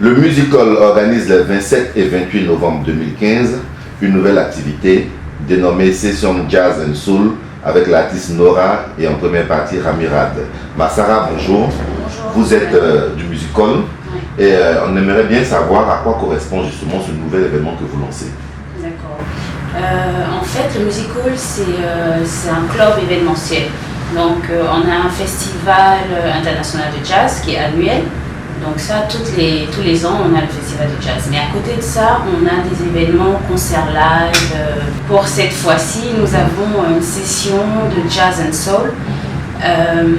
Le Musical organise les 27 et 28 novembre 2015 une nouvelle activité dénommée Session Jazz and Soul avec l'artiste Nora et en première partie Ramirad. Massara, bonjour. Bonjour. Vous êtes du Musical et on aimerait bien savoir à quoi correspond justement ce nouvel événement que vous lancez. D'accord. En fait, le Musical, c'est un club événementiel. Donc, on a un festival international de jazz qui est annuel. Donc ça, tous les ans, on a le festival de jazz. Mais à côté de ça, on a des événements, concerts live. Pour cette fois-ci, nous avons une session de jazz and soul.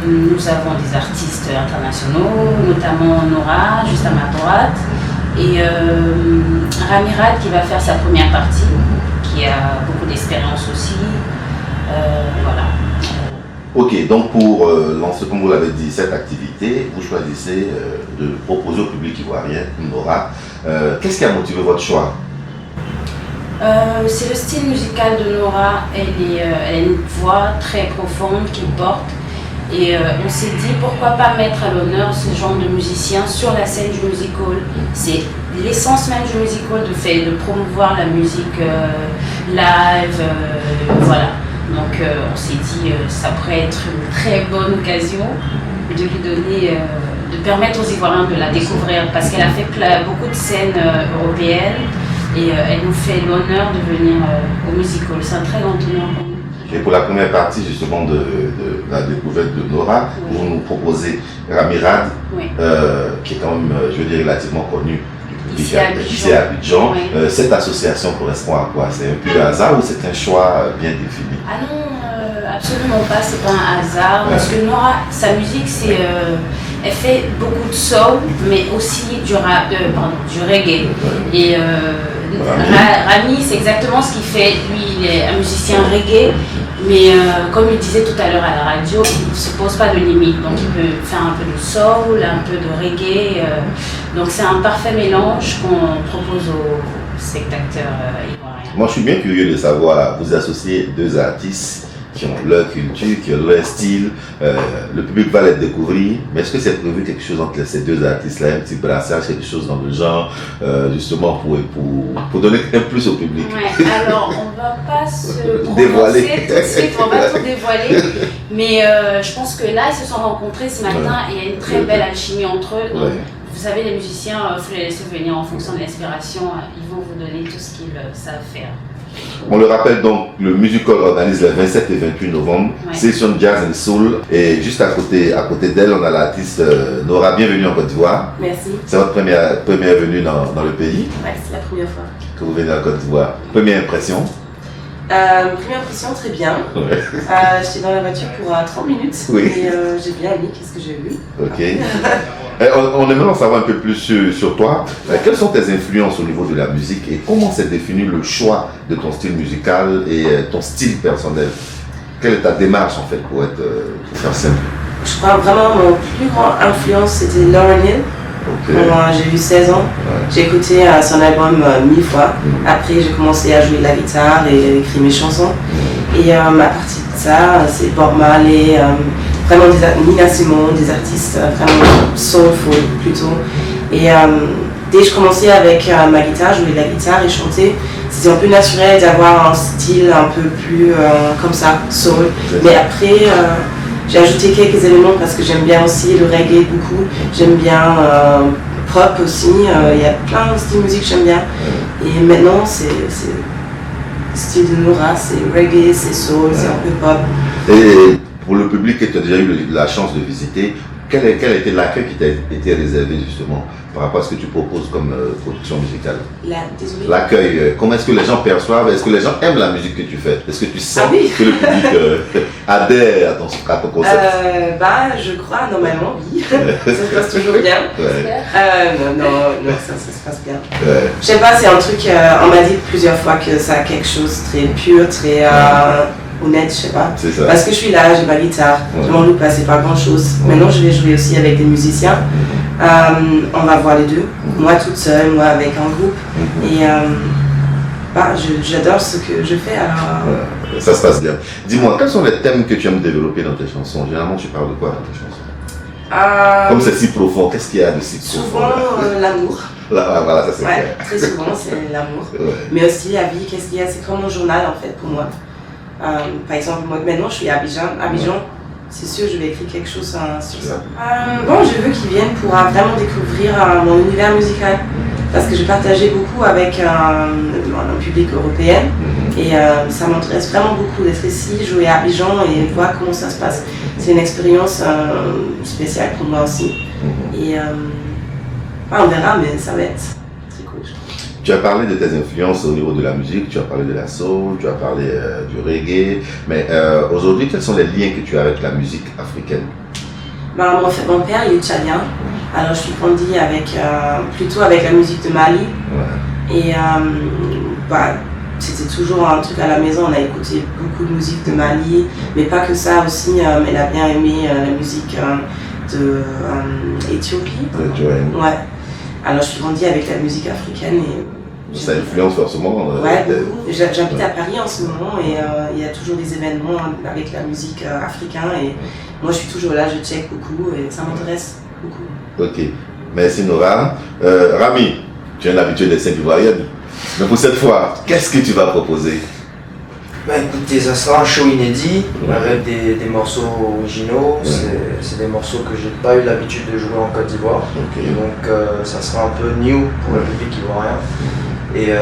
Nous avons des artistes internationaux, notamment Nora, juste à ma droite, et Ramirad qui va faire sa première partie, qui a beaucoup d'expérience aussi. Voilà. Ok, donc pour lancer, comme vous l'avez dit, cette activité, vous choisissez de proposer au public ivoirien, Nora. Qu'est-ce qui a motivé votre choix? C'est le style musical de Nora. Elle a une voix très profonde qui porte. Et on s'est dit pourquoi pas mettre à l'honneur ce genre de musicien sur la scène du musical. C'est l'essence même du musical de promouvoir la musique live, voilà. Donc on s'est dit ça pourrait être une très bonne occasion de lui donner, de permettre aux Ivoiriens de la découvrir parce qu'elle a fait beaucoup de scènes européennes et elle nous fait l'honneur de venir au musical. C'est un très grand honneur pour nous. Et pour la première partie justement de la découverte de Nora, oui, vous nous proposez Ramirad, oui, qui est quand même, je veux dire, relativement connu ici à Abidjan. Oui. Cette association correspond à quoi? C'est un peu un hasard ou c'est un choix bien défini? Ah non, absolument pas, c'est pas un hasard. Parce que Nora, sa musique, elle fait beaucoup de soul, mais aussi du reggae. Et Rami, c'est exactement ce qu'il fait. Lui, il est un musicien reggae, mais comme il disait tout à l'heure à la radio, il ne se pose pas de limite. Donc il peut faire un peu de soul, un peu de reggae. Donc c'est un parfait mélange qu'on propose aux spectateurs ivoiriens. Moi, je suis bien curieux de savoir, vous associez deux artistes qui ont leur culture, qui ont leur style, le public va les découvrir, mais est-ce que c'est prévu quelque chose entre ces deux artistes-là, un petit brassage, quelque chose dans le genre, justement pour donner un plus au public? Ouais, alors on va pas se dévoiler tout de suite, on va tout dévoiler, mais je pense que là ils se sont rencontrés ce matin et il y a une très belle alchimie entre eux. Donc, vous savez, les musiciens, il faut les laisser venir en fonction de l'inspiration, ils vont vous donner tout ce qu'ils savent faire. On le rappelle donc, le Musical organise les 27 et 28 novembre, Session Jazz and Soul. Et juste à côté d'elle, on a l'artiste Nora. Bienvenue en Côte d'Ivoire. Merci. C'est votre première venue dans le pays? Oui, c'est la première fois. Que vous venez en Côte d'Ivoire. Première impression? Première impression, très bien. Ouais. J'étais dans la voiture pour 30 minutes. Oui. Et j'ai bien aimé, qu'est-ce que j'ai vu. Ok. On aimerait en savoir un peu plus sur toi. Quelles sont tes influences au niveau de la musique et comment s'est défini le choix de ton style musical et ton style personnel? Quelle est ta démarche en fait pour faire simple? Je crois vraiment mon plus grand influence c'était Lauryn Hill. Okay. J'ai eu 16 ans, j'ai écouté son album 1000 fois. Après j'ai commencé à jouer de la guitare et écrire mes chansons. Et à partir de ça, c'est Bob Marley, vraiment Nina Simone, des artistes vraiment soulful plutôt. Et dès que je commençais avec ma guitare, jouer de la guitare et chanter, c'était un peu naturel d'avoir un style un peu plus comme ça, soul. Mais après, j'ai ajouté quelques éléments parce que j'aime bien aussi le reggae beaucoup, j'aime bien pop aussi, il y a plein de styles de musique que j'aime bien. Et maintenant, c'est style de Nora, c'est reggae, c'est soul, c'est un peu pop. Et pour le public que tu as déjà eu la chance de visiter, quel a été l'accueil qui t'a été réservé justement par rapport à ce que tu proposes comme production musicale? L'accueil, comment est-ce que les gens perçoivent? Est-ce que les gens aiment la musique que tu fais? Est-ce que tu sens que le public adhère à ton concept? Je crois normalement oui, ça se passe toujours bien. Non, ça se passe bien. Je sais pas, c'est un truc, on m'a dit plusieurs fois que ça a quelque chose de très pur, très honnête, je sais pas. Parce que je suis là, j'ai ma guitare, je m'en loupe pas, c'est pas grand chose. Maintenant je vais jouer aussi avec des musiciens. On va voir les deux, moi toute seule, moi avec un groupe. Et j'adore ce que je fais alors. Ça se passe bien. Dis-moi, quels sont les thèmes que tu aimes développer dans tes chansons? Généralement tu parles de quoi dans tes chansons? Comme c'est si profond, qu'est-ce qu'il y a de si profond? Souvent l'amour. Voilà, ça c'est clair. Très souvent c'est l'amour. Ouais. Mais aussi la vie, qu'est-ce qu'il y a? C'est comme mon journal en fait pour moi. Par exemple, moi maintenant je suis à Abidjan. C'est sûr, je vais écrire quelque chose sur ça. Bon, je veux qu'ils viennent pour vraiment découvrir mon univers musical. Parce que je partageais beaucoup avec un public européen. Et ça m'intéresse vraiment beaucoup d'être ici, jouer à Abidjan et voir comment ça se passe. C'est une expérience spéciale pour moi aussi. Et on verra, mais ça va être très cool. Tu as parlé de tes influences au niveau de la musique, tu as parlé de la soul, tu as parlé du reggae, mais aujourd'hui, quels sont les liens que tu as avec la musique africaine? Mon père il est tchadien, alors je suis grandie plutôt avec la musique de Mali. Ouais. Et c'était toujours un truc à la maison, on a écouté beaucoup de musique de Mali, mais pas que ça aussi, elle a bien aimé la musique d'Éthiopie. Ouais. Alors je suis grandie avec la musique africaine et ça influence forcément. Ouais, beaucoup. J'habite à Paris en ce moment et il y a toujours des événements avec la musique africaine et moi je suis toujours là, je check beaucoup et ça m'intéresse beaucoup. Ok, merci Nora. Rami, tu es un habitué des scènes ivoiriennes, mais pour cette fois, qu'est-ce que tu vas proposer? Écoutez, ça sera un show inédit avec des morceaux originaux. C'est des morceaux que j'ai pas eu l'habitude de jouer en Côte d'Ivoire. Donc ça sera un peu new pour le public ivoirien. Et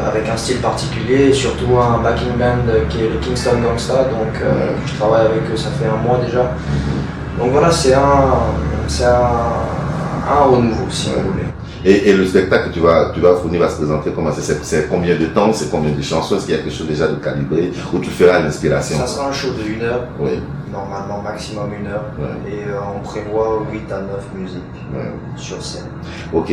avec un style particulier et surtout un backing band qui est le Kingston Gangsta. Donc je travaille avec eux, ça fait un mois déjà. Donc voilà, c'est un renouveau si vous voulez. Et le spectacle que tu vas fournir va se présenter comment? C'est combien de temps? C'est combien de chansons? Est-ce qu'il y a quelque chose déjà de calibré ou tu feras l'inspiration? Ça sera un show de 1 heure, normalement maximum 1 heure, et on prévoit 8 à 9 musiques sur scène. Ok,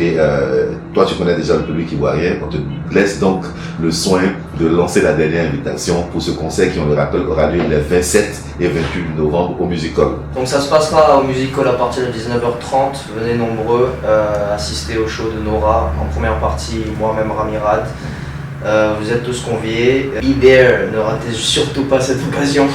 toi tu connais déjà le public ivoirien, on te laisse donc le soin de lancer la dernière invitation pour ce concert qui, on le rappelle, aura lieu les 27 et 28 novembre au Music Hall. Donc ça se passera au Music Hall à partir de 19h30, venez nombreux assister au show de Nora, en première partie moi-même Rami Rad. Vous êtes tous conviés. Be there, ne ratez surtout pas cette occasion.